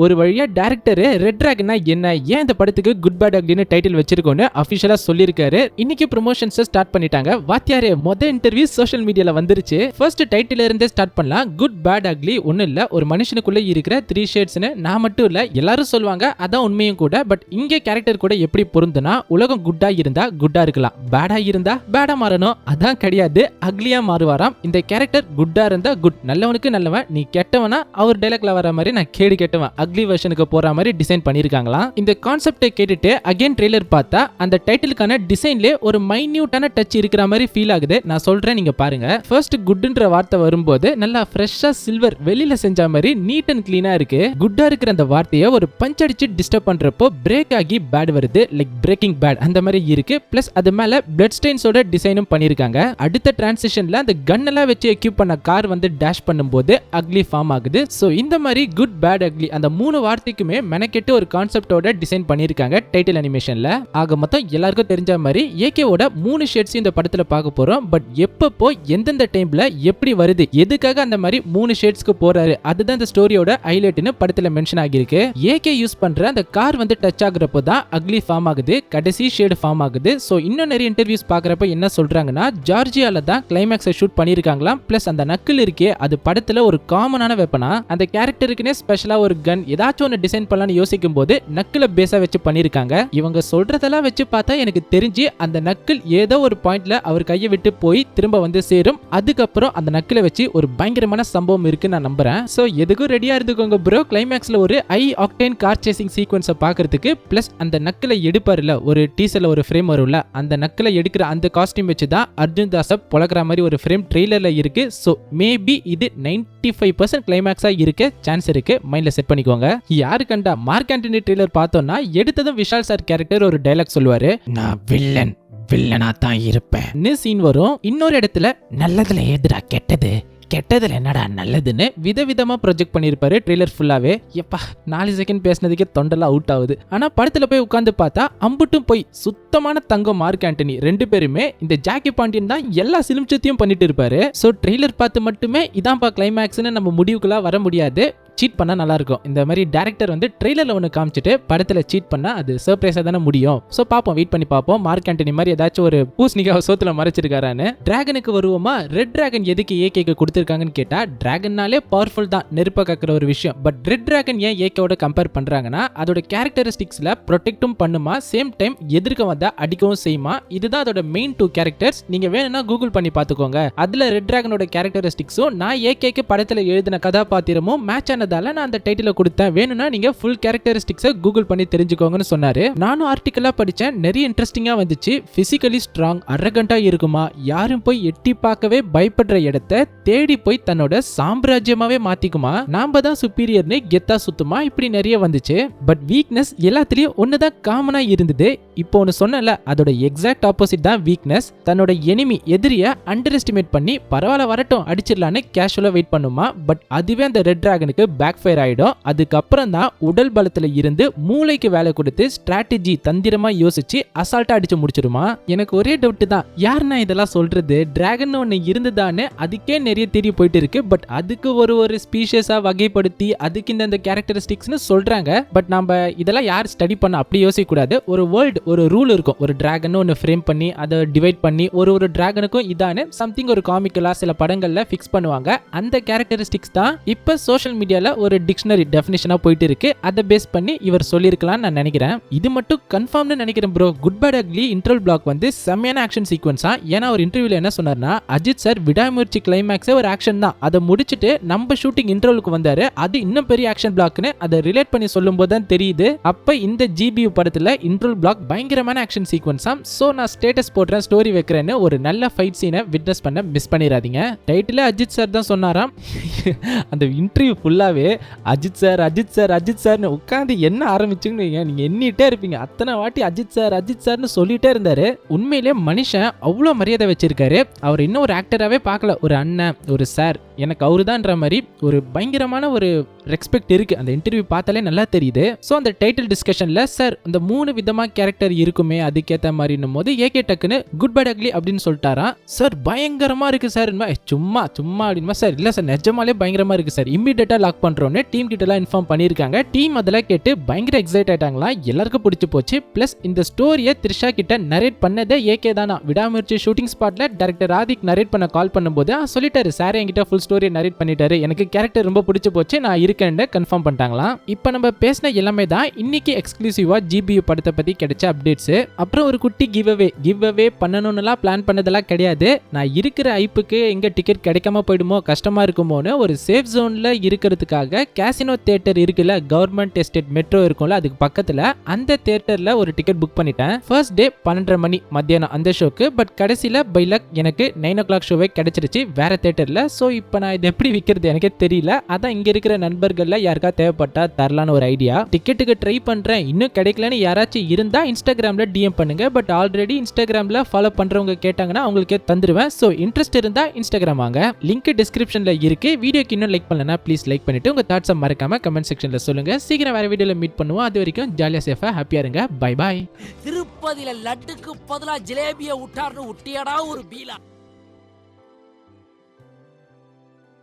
ஒரு வழியா director red டிராகன்னா என்ன, ஏன் இந்த படத்துக்கு குட் பேட் அக்லின்னு டைட்டில் வச்சிருக்கோன்னு அபிஷியலா சொல்லியிருக்காரு. இன்னைக்கு ப்ரொமோஷன்ஸ் ஸ்டார்ட் பண்ணிட்டாங்க. வாத்தியாரே மொத இன்டர்வியூ சோஷியல் மீடியால வந்துருச்சு. ஃபர்ஸ்ட் டைட்டில் இருந்தே ஸ்டார்ட் பண்ணலாம். குட் பேட் அக்லி ஒன்னும் இல்ல, ஒரு மனுஷனுக்குள்ள இருக்கிற 3 ஷேட்ஸ்னு நான் மட்டும் இல்ல எல்லாரும் சொல்லுவாங்க, அதான் உண்மையும் கூட. பட் இங்க கேரக்டர் கூட எப்படி பொருந்துனா, உலகம் குட்டா இருந்தா குட்டா இருக்கலாம், பேடா இருந்தா பேடா மாறணும், அதான் கிடையாது அக்லியா மாறுவாராம். இந்த கேரக்டர் குட்டா இருந்தா குட், நல்லவனுக்கு நல்லவன், நீ கெட்டவனா அவர் டைலாக்ல வர மாதிரி நான் கேடு கெட்டவன் அக்லி வெர்ஷனுக்கு போற மாதிரி டிசைன் பண்ணிருக்காங்களாம். இந்த கான்செப்டை கேட்டுட்டு அகைன் ட்ரெய்லர் பார்த்தா அந்த டைட்டிலுக்கான டிசைன்ல ஒரு மைன்யூட்டான டச் இருக்கிற மாதிரி ஃபீல் ஆகுது. நான் சொல்றேன், நீங்க பாருங்க. ஃபர்ஸ்ட் குட்ன்ற வார்த்தை வரும்போது நல்லா ஃப்ரெஷ்ஷா சில்வர் வெளியில செஞ்ச மாதிரி நீட் அண்ட் கிளீனா இருக்கு. குட்டா இருக்கிற அந்த வார்த்தையை ஒரு பஞ்ச் அடிச்சு டிஸ்டர்ப் பண்றப்போ பிரேக் ஆகி பேட் வருது, லைக் பிரேக்கிங் பேட் அந்த மாதிரி இருக்கு. பிளஸ் அது மேல பிளட் ஸ்டெயின்ஸோட டிசைனும் பண்ணிருக்காங்க. அடுத்த டிரான்சிஷன்ல அந்த கன் எல்லாம் வச்சு எக்யூப் பண்ண கார் வந்து டேஷ் பண்ணும்போது அக்லி ஃபார்ம் ஆகுது. சோ இந்த மாதிரி குட் பேட் அக்லி அந்த 3 வார்த்தைக்குமே மெனக்கெட்டு ஒரு கான்செப்டோட டிசைன் பண்ணிருக்காங்க டைட்டில் அனிமேஷன்ல. ஆக மொத்தம் எல்லாருக்கும் தெரிஞ்ச மாதிரி ஏகேவோட 3 ஷேட்ஸ் இந்த படத்துல பார்க்க போறோம். பட் எப்பப்போ எந்தெந்த டைம்ல எப்படி வருது, எதுக்காக அந்த மாதிரி 3 ஷேட்ஸ்க்கு போறாரு, அதுதான் இந்த ஸ்டோரியோட ஹைலைட்னு படத்துல மென்ஷன் ஆகிருக்கு. ஏகே யூஸ் பண்ற அந்த கார் வந்து டச் ஆகுறப்போ தான் அக்லி ஃபார்ம் ஆகுது, கடைசி ஷேட் ஃபார்ம் ஆகுது. சோ இன்னும் நிறைய இன்டர்வியூஸ் பாக்குறப்ப என்ன சொல்றாங்கன்னா, ஜார்ஜியால தான் கிளைமேக்ஸை ஷூட் பண்ணிருக்காங்களாம். பிளஸ் அந்த நக்கிள் இருக்கே அது படத்துல ஒரு காமனான வெப்பனா, அந்த கேரக்டருக்குனே ஸ்பெஷலா ஒரு கன் ஏதாச்சும் ஒன்று டிசைன் பண்ணலாம்னு யோசிக்கும் போது நக்கிள பேஸா வச்சு பண்ணிருக்காங்க. இவங்க சொல்றதெல்லாம் வச்சு பார்த்தா எனக்கு தெரிஞ்சு அந்த நக்கிள் ஏதோ ஒரு பாயிண்ட்ல அவர் கையை விட்டு போய் திரும்ப வந்து சேரும். அதுக்கப்புறம் அந்த நக்கிளை வச்சு ஒரு பயங்கரமான சம்பவம் இருக்கு நான் நம்புறேன். சோ எதுக்கும் ரெடியா இருந்துக்கோங்க ப்ரோ. கிளைமேக்ஸ்ல ஒரு ஹை ஆக்டேன் கார் சேசிங் சீக்வன்ஸை பாக்குறதுக்கு, பிளஸ் அந்த நக்கிளை எடுப்பாருல ஒரு டீசர்ல ஒரு ஃப்ரேம் வரும்ல, அந்த நக்கிளை எடுக்கிற அந்த காஸ்டியூம் வச்சு தான் அர்ஜுன் தாஸை பொழக்கிற மாதிரி ஒரு ஃப்ரேம் ட்ரெய்லர்ல இருக்கு. சோ மேபி இது 95% கிளைமேக்ஸா இருக்க சான்ஸ் இருக்கு, மைண்ட்ல செட் பண்ணிக்கோங்க. யாரு கண்டா மார்க் ஆண்டனி ட்ரெய்லர் பார்த்தோம்னா எடுத்ததும் விஷால் சார் கேரக்டர் ஒரு டைலாக் சொல்லுவாரு, நான் வில்லனா தான் இருப்பேன் சீன் வரும். இன்னொரு இடத்துல நல்லதுல ஏதுடா கெட்டது, கெட்டதுல என்னடா நல்லதுன்னு விதவிதமா ப்ரொஜெக்ட் பண்ணிருப்பாரு ட்ரெய்லர் ஃபுல்லாவே. எப்பா 4 செகண்ட் பேசினதுக்கே தொண்டெல்லாம் அவுட் ஆகுது. ஆனா படத்துல போய் உட்கார்ந்து பார்த்தா அம்புட்டும் போய் சுத்தமான தங்கம் மார்க் ஆண்டனி. 2 பேருமே இந்த ஜாக்கி பாண்டியன் தான் எல்லா சிலிம்சத்தையும் பண்ணிட்டு இருப்பாரு. சோ ட்ரெய்லர் பார்த்து மட்டுமே இதான்ப்பா கிளைமேக்ஸ்னு நம்ம முடிவுக்குலாம் வர முடியாது. சீட் பண்ணா நல்லா இருக்கும். இந்த மாதிரி டைரக்டர் வந்து ட்ரெய்லர்ல ஒன்று காமிச்சிட்டு படத்துல சீட் பண்ணா அது சர்ப்ரைஸா தானே முடியும். சோ பாப்போம், வெயிட் பண்ணி பாப்போம். மார்க் ஆண்டனி மாதிரி ஏதாச்சும் ஒரு பூஸ்னிக்காவை சோத்துல மறைச்சிருக்காரான்னு. டிராகனுக்கு வருவோமா? ரெட் டிராகன் எதுக்கு ஏகேக்கு கொடுத்திருக்காங்கன்னு கேட்டா, டிராகன்னாலே பவர்ஃபுல் தான், நெருப்ப கக்குற ஒரு விஷயம். பட் ரெட் டிராகன் ஏன் ஏகேவோட கம்பேர் பண்றாங்கன்னா, அதோட கேரக்டரிஸ்டிக்ஸ்ல ப்ரொடெக்டும் பண்ணுமா, சேம் டைம் எதிர்க்க வந்தா அடிக்கவும் செய்யுமா. இதுதான் அதோட மெயின் 2 கேரக்டர்ஸ். நீங்க வேணும்னா கூகுள் பண்ணி பாத்துக்கோங்க. அதுல ரெட் டிராகனோட கேரக்டரிஸ்டிக்ஸும் நான் ஏகேக்கு படத்துல எழுதின கதாபாத்திரமும் மேட்ச் ஆனதால நான் அந்த டைட்டில கொடுத்தேன். வேணும்னா நீங்க ஃபுல் கேரக்டரிஸ்டிக்ஸை கூகுள் பண்ணி தெரிஞ்சுக்கோங்கன்னு சொன்னாரு. நானும் ஆர்டிக்கலா படிச்சேன், நிறைய இன்ட்ரெஸ்டிங்கா வந்துச்சு. பிசிக்கலி ஸ்ட்ராங், அரகண்டா இருக்குமா, யாரும் போய் எட்டி பார்க்கவே பயப்படுற இடத்தை தேடி போய் தன்னோட சாம்ராஜ்யமாவே மாத்திக்குமா, நாம தான் சுப்பீரியர்னு கெத்தா சுத்துமா, இப்படி நிறைய வந்துச்சு. பட் வீக்னஸ் எல்லாத்துலயும் ஒண்ணுதான் காமனா இருந்தது. இப்போ ஒன்னு சொன்னல, அதோட எக்ஸாக்ட் ஆப்போசிட் தான் வீக்னஸ். தன்னோட எனிமி எதிரிய அண்டர் எஸ்டிமேட் பண்ணி பரவாயில்ல வரட்டும் அடிச்சிடலான்னு கேஷுவலா வெயிட் பண்ணுமா. பட் அதுவே அந்த ரெட் டிராகனுக்கு பேக் ஃபயர் ஆயிடும். அதுக்கப்புறம் தான் உடல் பலத்துல இருந்து மூளைக்கு வேலை கொடுத்து ஸ்ட்ராட்டஜி தந்திரமா யோசிச்சு அசால்ட்டா அடிச்சு முடிச்சிருமா. எனக்கு ஒரே டவுட் தான், யாருன்னா இதெல்லாம் சொல்றது? டிராகன் ஒன்னு இருந்துதானே அதுக்கே நிறைய தெரிய போயிட்டு இருக்கு. பட் அதுக்கு ஒரு ஸ்பீஷியஸா வகைப்படுத்தி அதுக்கு இந்த கேரக்டரிஸ்டிக்ஸ்னு சொல்றாங்க. பட் நம்ம இதெல்லாம் யார் ஸ்டடி பண்ண அப்படி யோசிக்க கூடாது. ஒரு வேர்ல்டு ஒரு ரூல் இருக்கும். ஒரு டிராகன் ஒன்னு ஃப்ரேம் பண்ணி அதை டிவைட் பண்ணி ஒரு டிராகனுக்கும் இதானே சம்திங் ஒரு காமிக்கலா சில படங்கள்ல ஃபிக்ஸ் பண்ணுவாங்க. அந்த கேரக்டரிஸ்டிக்ஸ் தான் இப்ப சோஷியல் மீடியால ஒரு டிக்ஷனரி டெஃபினிஷனா போயிட்டு இருக்கு. அதை பேஸ் பண்ணி இவர் சொல்லிருக்கலாம் நான் நினைக்கிறேன். இது மட்டும் கன்ஃபார்ம்னு நினைக்கிறேன் ப்ரோ. குட் பேட் அக்லி இன்ட்ரோல் பிளாக் வந்து செம்மையான ஆக்ஷன் சீக்வன்ஸா. ஏன்னா ஒரு இன்டர்வியூல என்ன சொன்னார்னா, அஜித் சார் விடாமுயற்சி கிளைமேக்ஸே ஒரு ஆக்ஷன் தான், அதை முடிச்சிட்டு நம்ம ஷூட்டிங் இன்ட்ரோலுக்கு வந்தாரு, அது இன்னும் பெரிய ஆக்ஷன் பிளாக்னு அதை ரிலேட் பண்ணி சொல்லும் போது தான் தெரியுது. அப்ப இந்த ஜிபியு படத்துல இன்ட்ரோல் பிளாக் பயங்கரமான ஆக்ஷன் சீக்வன்ஸாம். சோ நான் ஸ்டேட்டஸ் போடுறேன், ஸ்டோரி வைக்கிறேன்னு ஒரு நல்ல ஃபைட் சீனை விட்னஸ் பண்ண மிஸ் பண்ணிடாதீங்க. டைட்டில் அஜித் சார் தான் சொன்னாராம். அந்த இன்டர்வியூ ஃபுல்லாவே அஜித் சார்னு உட்காந்து என்ன ஆரம்பிச்சுன்னு நீங்க எண்ணிட்டே இருப்பீங்க. அத்தனை வாட்டி அஜித் சார்னு சொல்லிட்டே இருந்தாரு. உண்மையிலே மனுஷன் அவ்வளோ மரியாதை வச்சிருக்காரு. அவர் இன்னும் ஒரு ஆக்டராகவே பார்க்கல, ஒரு அண்ணன், ஒரு சார், எனக்கு அவருதான்ற மாதிரி ஒரு பயங்கரமான ஒரு ரெஸ்பெக்ட் இருக்கு. அந்த இன்டர்வியூ பார்த்தாலே நல்லா தெரியுது. ஸோ அந்த டைட்டில் டிஸ்கஷன்ல சார் இந்த 3 விதமா கேரக்டர் இருக்குமே அதுக்கேற்ற மாதிரின்னும் போது ஏகே டக்குன்னு குட் பேட் அக்லி அப்படின்னு சொல்லிட்டாரா. சார் பயங்கரமா இருக்கு சார், சும்மா சும்மா அப்படின்னா சார் இல்ல சார் நிஜமாலே பயங்கரமா இருக்கு சார், இம்மிடியேட்டா லாக் பண்றோன்னு டீம் கிட்ட எல்லாம் இன்ஃபார்ம் பண்ணிருக்காங்க. டீம் அதெல்லாம் கேட்டு பயங்கர எக்ஸைட் ஆயிட்டாங்களா, எல்லாருக்கும் பிடிச்சு போச்சு. பிளஸ் இந்த ஸ்டோரியை த்ரிஷா கிட்ட நரேட் பண்ணதே ஏகே தானா. விடாமுயற்சி ஷூட்டிங் ஸ்பாட்ல டைரக்டர் ஆதிக் நரேட் பண்ண கால் பண்ணும்போது சொல்லிட்டாரு சார் என்கிட்ட ஃபுல் ஸ்டோரியை நரேட் பண்ணிட்டாரு, எனக்கு கேரக்டர் ரொம்ப பிடிச்சு போச்சு, நான் இருக்கேன்னு கன்ஃபார்ம் பண்ணிட்டாங்களாம். இப்போ நம்ம பேசின எல்லாமே தான் இன்னைக்கு எக்ஸ்க்ளூசிவா ஜிபியு படத்தை பத்தி கிடைச்ச அப்டேட்ஸ். அப்புறம் ஒரு குட்டி கிவ் அவே பண்ணணும்னுலாம் பிளான் பண்ணதெல்லாம் கிடையாது. நான் இருக்கிற ஐப்புக்கு எங்க டிக்கெட் கிடைக்காம போயிடுமோ கஷ்டமா இருக்குமோன்னு ஒரு சேஃப் ஜோன்ல இருக்கிறதுக்காக கேசினோ தியேட்டர் இருக்குல்ல, கவர்மெண்ட் எஸ்டேட் மெட்ரோ இருக்கும்ல, அதுக்கு பக்கத்துல அந்த தியேட்டர்ல ஒரு டிக்கெட் புக் பண்ணிட்டேன். ஃபர்ஸ்ட் டே 12:30 மணி மத்தியானம் அந்த ஷோக்கு. பட் கடைசியில பை லக் எனக்கு 9 o'clock ஷோவே கிடைச்சிருச்சு வேற தியேட்டர்ல. ஸோ இப்போ நான் இது எப்படி விற்கிறது எனக்கே தெரியல. அதான் இங்க இருக்கிற நண்பர்கள்ல யாருக்கா தேவைப்பட்டா தரலான்னு ஒரு ஐடியா. டிக்கெட்டுக்கு ட்ரை பண்றேன், இன்னும் கிடைக்கலன்னு யாராச்சும் இருந்தா இன்ஸ்டாகிராம்ல டிஎம் பண்ணுங்க. பட் ஆல்ரெடி இன்ஸ்டாகிராம்ல ஃபாலோ பண்றவங்க கேட்டாங்கன்னா அவங்களுக்கே தந்துருவேன். ஸோ இன்ட்ரெஸ்ட் இருந்தா இன்ஸ்டாகிராம் வாங்க, லிங்க் டிஸ்கிரிப்ஷன்ல இருக்கு. வீடியோக்கு இன்னும் லைக் பண்ணலனா ப்ளீஸ் லைக் பண்ணிட்டு உங்க தாட்ஸை மறக்காம கமெண்ட் செக்ஷன்ல சொல்லுங்க. சீக்கிரம் வேற வீடியோல மீட் பண்ணுவோம். அது வரைக்கும் ஜாலியா சேஃபா ஹாப்பியா இருங்க. Bye bye. திருப்பதியில லட்டுக்கு பதிலா ஜிலேபியை விட்டார்னு விட்டியடா ஒரு பீலா.